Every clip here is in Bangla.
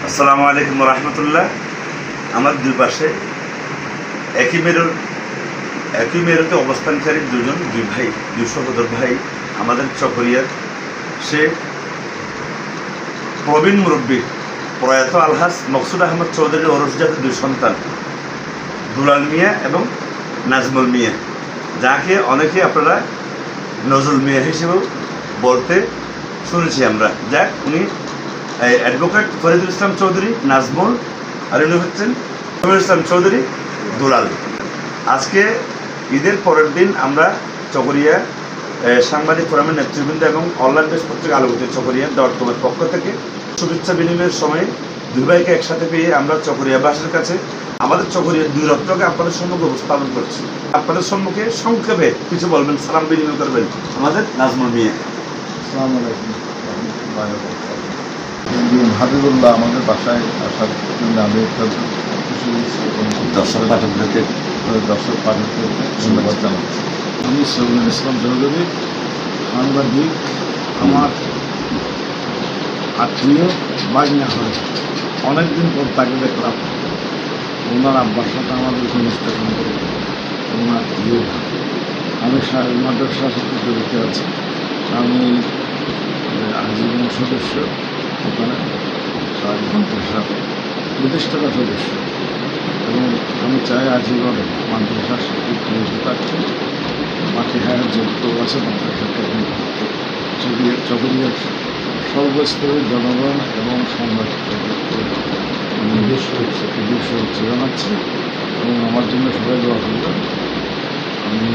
আসসালামু আলাইকুম রহমতুল্লাহ। আমার দুই পাশে একই মেরুতে অবস্থানকারী দুই ভাই, দুই সহোদর ভাই আমাদের চকরিয়ার সে প্রবীণ মুরব্বী প্রয়াত আলহাজ মকসুদ আহমদ চৌধুরীর ওরসজাতের দুই সন্তান দুলাল মিয়া এবং নাজমুল মিয়া, যাকে অনেকে আপনারা নজরুল মিয়া হিসেবেও বলতে শুনেছি আমরা। যাক, উনি অ্যাডভোকেট ফরিদুল ইসলাম চৌধুরী নাজমুল, আর উনি হচ্ছেন ফরিদুল ইসলাম চৌধুরী দুলাল। আজকে ঈদের পরের দিন আমরা চকরিয়া সাংবাদিক ফোরামের নেতৃবৃন্দ এবং অনলাইন বেশ পত্রিকা আলোকিত চকরিয়া ডটকমের পক্ষ থেকে শুভেচ্ছা বিনিময়ের সময় দুই ভাইকে একসাথে পেয়ে আমরা চকরিয়াবাসীর কাছে আমাদের চকরিয়ার দুই রত্নকে আপনাদের সম্মুখে উপস্থাপন করছি। আপনাদের সম্মুখে সংক্ষেপে কিছু বলবেন, সালাম বিনিময় করবেন আমাদের নাজমুল মিয়া। আসসালামু আলাইকুম। হাবিবুল্লাহ আমাদের বাসায় আসার জন্য আমি খুশি হয়েছি এবং দর্শক পাঠকদেরকে ধন্যবাদ জানাচ্ছি। আমি সৈয়দুল ইসলাম চৌধুরী, সাংবাদিক। আমার আত্মীয় বাজনা হয়, অনেকদিন পর তাকে দেখলাম। ওনার আব্বার সাথে আমাদের ঘনিষ্ঠ সম্পর্ক, ওনার প্রিয়। আমি মাদ্রাসার সাথে জড়িত আছি। আমি আজীবন সদস্য, ওখানে মাদ্রাসার প্রতিষ্ঠাতা সদস্য, এবং আমি চাই আজীবন মাদ্রাসার সাথে জড়িত থাকতে। বাকি হায়ার যত আছে মাদ্রাসাকে চকরিয়ার সর্বস্তরের জনগণ এবং সাংবাদিকদেরকে নিজস্ব উৎসাহ জানাচ্ছি এবং আমার জন্য সবাই দোয়া করবেন। আমি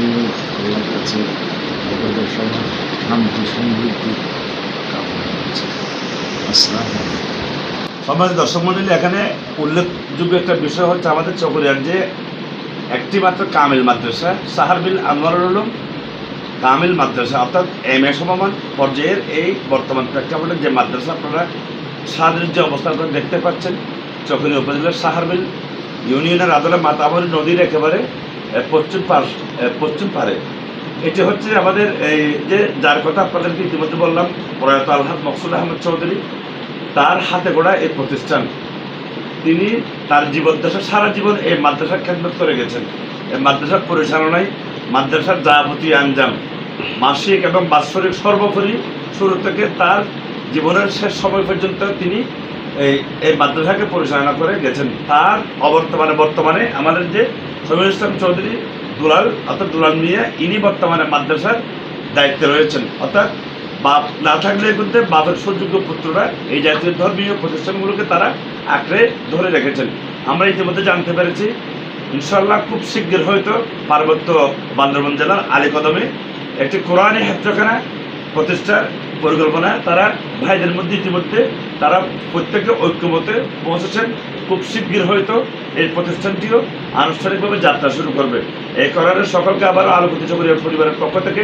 আল্লাহর কাছে আপনাদের সবার শান্তি সমৃদ্ধি কামনা করছি। আসসালামু আলাইকুম। সম্মানিত দর্শক মণ্ডলী, এখানে উল্লেখযোগ্য একটা বিষয় হচ্ছে আমাদের চকরিয়ার যে একটি মাত্র কামিল মাদ্রাসা সাহারবিল আনোয়ারুল উলুম কামিল মাদ্রাসা, অর্থাৎ MA সমমান পর্যায়ের এই বর্তমান প্রেক্ষাপটে যে মাদ্রাসা আপনারা সাদের যে অবস্থা আপনারা দেখতে পাচ্ছেন, চকরিয়া উপজেলার সাহারবিল ইউনিয়নের আদলে মাতাবরী নদীর একেবারে পশ্চিম পারে। এটি হচ্ছে আমাদের এই যে যার কথা আপনাদেরকে ইতিমধ্যে বললাম, প্রয়াত আলহাজ মকসুদ আহমদ চৌধুরী, তার হাতে গড়া এই প্রতিষ্ঠান। তিনি তার জীবদ্দশা সারা জীবন এই মাদ্রাসার খেদমত করে গেছেন। এই মাদ্রাসার পরিচালনায় মাদ্রাসার যাবতীয় আঞ্জাম মাসিক এবং বাৎসরিক সর্বোপরি শুরু থেকে তার জীবনের শেষ সময় পর্যন্ত তিনি এই মাদ্রাসাকে পরিচালনা করে গেছেন। তার বর্তমানে আমাদের যে শহীদুল ইসলাম চৌধুরী দুলাল, অর্থাৎ দুলাল মিয়া, ইনি বর্তমানে মাদ্রাসার দায়িত্বে রয়েছেন। অর্থাৎ বাপ না থাকলে কিন্তু বাপের সুযোগ্য পুত্ররা এই জাতীয় ধর্মীয় প্রতিষ্ঠানগুলোকে তারা আঁকড়ে ধরে রেখেছেন। আমরা ইতিমধ্যে জানতে পেরেছি ইনশাআল্লাহ খুব শীঘ্র হয়তো পার্বত্য বান্দরবান জেলার আলীকদমে একটি কোরআনী হেফজখানা প্রতিষ্ঠার পরিকল্পনা তারা ভাইদের মধ্যে ইতিমধ্যে তারা প্রত্যেকে ঐক্যমতে পৌঁছেছেন। খুব শীঘ্র হয়তো এই প্রতিষ্ঠানটিও আনুষ্ঠানিকভাবে যাত্রা শুরু করবে। এই কারণে সকলকে আবারও আলোকিত চকরিয়া পরিবারের পক্ষ থেকে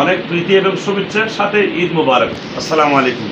অনেক প্রীতি এবং শুভেচ্ছার সাথে ঈদ মোবারক। আসসালামু আলাইকুম।